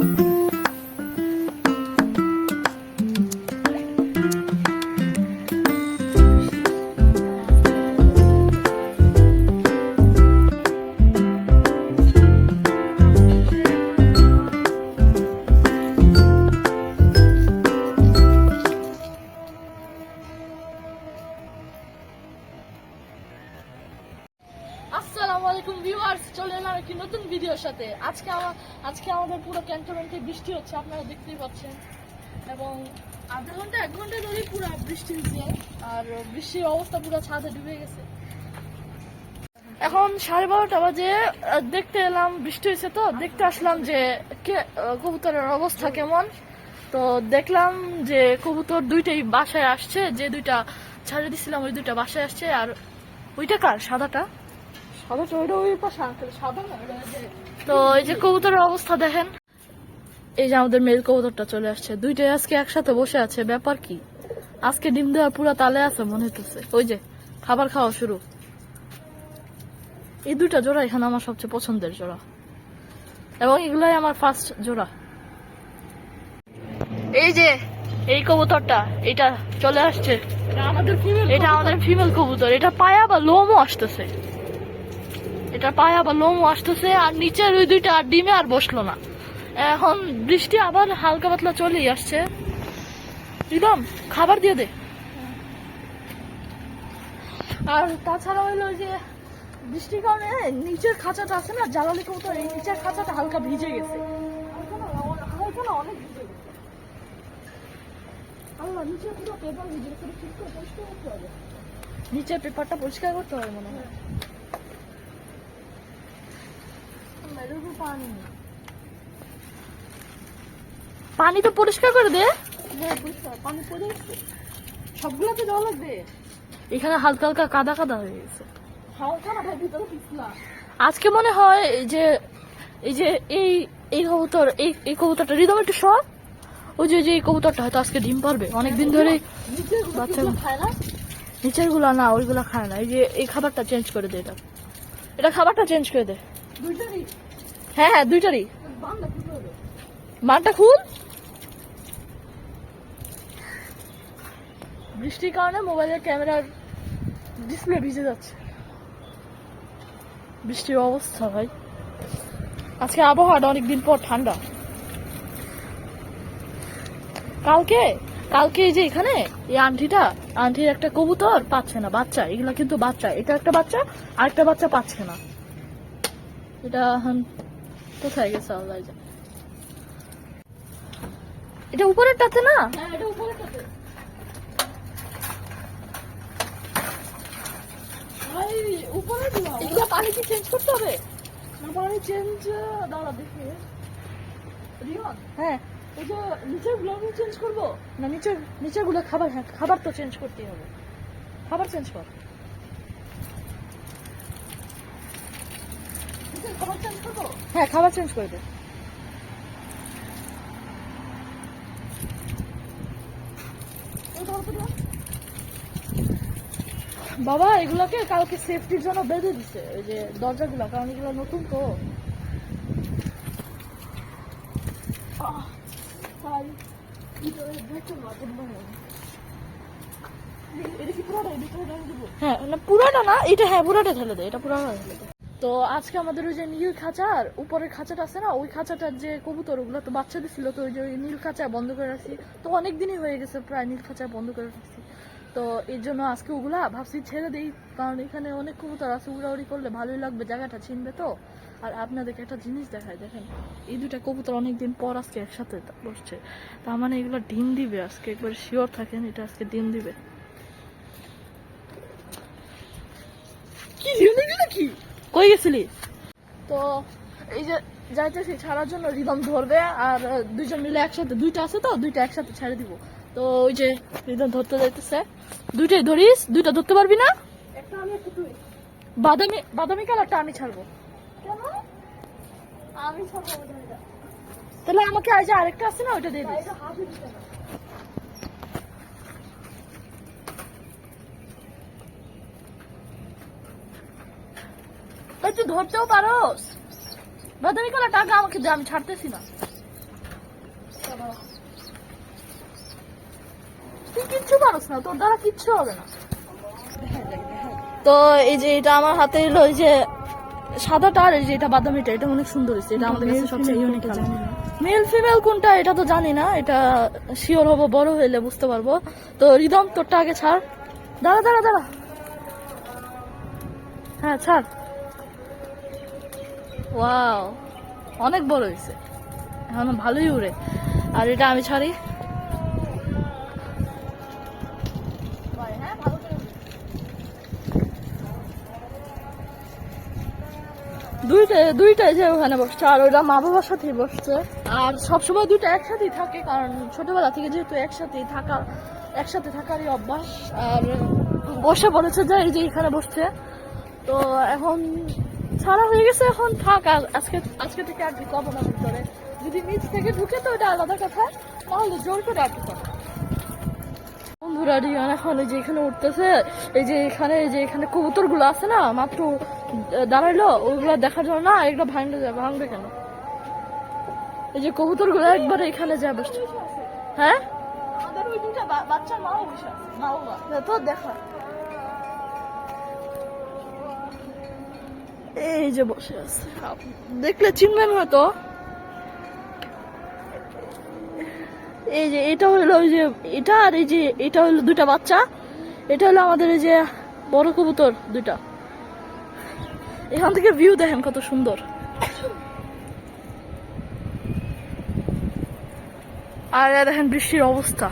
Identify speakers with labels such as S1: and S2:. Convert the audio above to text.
S1: আসসালামু আলাইকুম ভিউয়ার্স, চলে এলাম একটি নতুন ভিডিওর সাথে। আজকে আমাদের পুরো ক্যান্টনমেন্টে বৃষ্টি হচ্ছে, আপনারা দেখতেই পাচ্ছেন। এবং আধা ঘন্টা 1 ঘন্টা ধরেই পুরো বৃষ্টি হচ্ছে, আর বৃষ্টির অবস্থা পুরো ছাদে ডুবে গেছে। এখন 12:30 বাজে, দেখতে এলাম বৃষ্টি হয়েছে, তো দেখতে আসলাম যে কবুতরের অবস্থা কেমন। তো দেখলাম যে কবুতর দুইটাই বাসায় আসছে, যে দুইটা ছাড়ে দিছিলাম ওই দুইটা বাসায় আসছে। আর ওইটা কার? সাদাটা তো এই যে কবুতরের অবস্থা দেখেন, এই যে আমাদের মেল কবুতরটা চলে আসছে। দুইটাই আজকে একসাথে বসে আছে, ব্যাপার কি? আজকে ডিম দেওয়ার পুরো তালে আছে মনে হইতেছে। ওই যে খাবার খাওয়া শুরু। এই দুইটা জোড়া এখানে আমার সবচেয়ে পছন্দের জোড়া, এবং এগুলাই আমার ফার্স্ট জোড়া। এই যে এই কবুতরটা, এটা চলে আসছে, এটা আমাদের ফিমেল কবুতর। এটা পায়া বা লোমও আসতেছে, আর নিচের ওই দুইটা আর ডিমে আর বসলো না। এখন বৃষ্টি আবার হালকা পাতলা চলেই আসছে। একদম খাবার দিয়ে দে। আর তাছাড়া হইলো যে বৃষ্টির কারণে নিচের খাঁচাটা আছে না, জ্বালালি কবুতর, এই নিচের খাঁচাটা হালকা ভিজে গেছে, অনেক ভিজে গেছে। আল্লাহ, নিচের পুরো পেপার ভিজে গেছে, ঠিক করে পরিষ্কার করতে হবে। নিচের পেপারটা পরিষ্কার করতে হবে মনে হয়। পানি তো পরিষ্কার করে দে। হ্যাঁ, পরিষ্কার পানি পড়ে গেছে, সবগুলোতে দেওয়া লাগবে। এখানে হালকা হালকা কাদা কাদা হয়ে গেছে। আজকে মনে হয় এই কবুতরটা রিদম একটু সব, ওই যে এই কবুতরটা হয়তো আজকে ডিম পারবে। অনেকদিন ধরে বাচ্চা নিচের গুলা না, ওইগুলা খায় না। এই যে এই খাবারটা চেঞ্জ করে দে, এটা খাবারটা চেঞ্জ করে দে। হ্যাঁ হ্যাঁ, দুইটারই মানটা খুল। বৃষ্টির কারণে মোবাইলের ক্যামেরার ডিসপ্লে ভিজে যাচ্ছে। বৃষ্টির অবস্থা ভাই, আজকে আবহাওয়াটা অনেকদিন পর ঠান্ডা। কালকে এই যে এখানে এই আন্টির একটা কবুতর পাচ্ছে না বাচ্চা। এগুলা কিন্তু বাচ্চা, এটা একটা বাচ্চা, আরেকটা বাচ্চা পাচ্ছে না। এটা কোথায় গেছে আল্লাহ জানে। এটা উপরেরটাতে না, এটা উপরেরটাতে। এগুলো পানি কি চেঞ্জ করতে হবে? না, পানি চেঞ্জ দাঁড়া দেখি। হ্যাঁ, এই যে নিচের গুলো চেঞ্জ করবো না, নিচের গুলো খাবার। হ্যাঁ, খাবার তো চেঞ্জ করতেই হবে। খাবার চেঞ্জ কর। খাবার চেঞ্জ করবো? হ্যাঁ, খাবার চেঞ্জ করে দে। বাবা এগুলাকে কালকে সেফটির জন্য বেঁধে দিছে, ওই যে দরজাগুলা, কারণ এগুলো নতুন তো। হ্যাঁ, পুরাটা না এটা, হ্যাঁ পুরাটা ঢেলে দে, এটা পুরাটা ঢেলে দে। তো আজকে আমাদের ওই যে নীল খাঁচার উপরের খাঁচাটা আছে না, ওই খাঁচাটার যে কবুতর ওগুলো তো বাচ্চা দিছিল, তো ওই যে ওই নীল খাঁচা বন্ধ করে রাখছি। তো অনেকদিনই হয়ে গেছে প্রায় নীল খাঁচা বন্ধ করে রাখছি। তো এর জন্য আজকে ওগুলা ভাবছি ছেড়ে দিই, কারণ এখানে অনেক কবুতর আছে, উড়াউড়ি করলে ভালোই লাগবে, জায়গাটা চিনবে তো। আর আপনাদেরকে একটা জিনিস দেখায়, দেখেন এই দুইটা কবুতর অনেকদিন পর আজকে একসাথে বসছে। তার মানে এগুলো ডিম দিবে আজকে, একবার শিওর থাকেন এটা আজকে ডিম দিবে। কি কই গেছিলি? তো এই যে যাইতেছি ছাড়ার জন্য, রিদম ধরবে, আর দুইজন মিলে একসাথে, দুইটা আছে তো, দুইটা একসাথে ছেড়ে দিব। তো ওই যে রিদম ধরতে যাইতেছে, দুইটাই ধরিস। দুইটা ধরতে পারবি না? বাদামি কালারটা আমি ছাড়বো। আমি ছাড়বো। তাহলে আমাকে এই যে আরেকটা আছে না, ওইটা দিয়ে দিস। তুই ধরতেও পারোস। বাদামি কালারটা আগে আমাকে দে, আমি ছাড়তেছি না। তুই কিচ্ছু পারস না, তোর দ্বারা কিচ্ছু হবে না। তো এই যে এটা আমার হাতে এলো, এই যে সাদাটা আর এই যে এটা বাদামিটা, এটা অনেক সুন্দর হয়েছে। এটা আমাদের কাছে সবচেয়ে ইউনিক। মেল ফিমেল কোনটা এটা তো জানি না, এটা শিওর হবো বড় হইলে বুঝতে পারবো। তো রিদম তোরটা আগে ছাড়। দাঁড়া দাঁড়া দাঁড়া, হ্যাঁ ছাড়। ওয়াও, অনেক বড় হয়েছে, এখন ভালোই উড়ে। আর এটা আমি ছাড়ি। দুইটাই যে ওখানে বসছে, আর ওরা মা বাবার সাথেই বসছে। আর সবসময় দুইটা একসাথেই থাকে, কারণ ছোটবেলা থেকে যেহেতু একসাথে থাকারই অভ্যাস। আর বসে বলেছে যে এই যে এখানে বসছে, তো এখন ছাড়া হয়ে গেছে, এখন থাক। আর আজকে থেকে আর ঢুকাবো না ভিতরে। যদি নিচ থেকে ঢুকে তো ওটা আলাদা কথা, তাহলে জোর করে আর ঢুকাবো। বন্ধুরা রিয়ান এখন এই যে এখানে উঠতেছে, এই যে এখানে কবুতর গুলো আছে না, মাত্র দাঁড়াইলো, ওইগুলো দেখার জন্য না, এগুলো ভাঙবে কেন? এই যে কবুতর গুলো একবারে এখানে যায় বসছে। হ্যাঁ, আমাদের ওই দুইটা বাচ্চা মাও বসে আছে, তো দেখা। এই যে বসে আছে, দেখলে চিনবেন হয়তো। এই যে এটা হলো ওই যে এটা, আর এই যে এটা হলো দুইটা বাচ্চা, এটা হলো আমাদের এই যে বড় কবুতর দুইটা। এখান থেকে ভিউ দেখেন কত সুন্দর। আর দেখেন বৃষ্টির অবস্থা।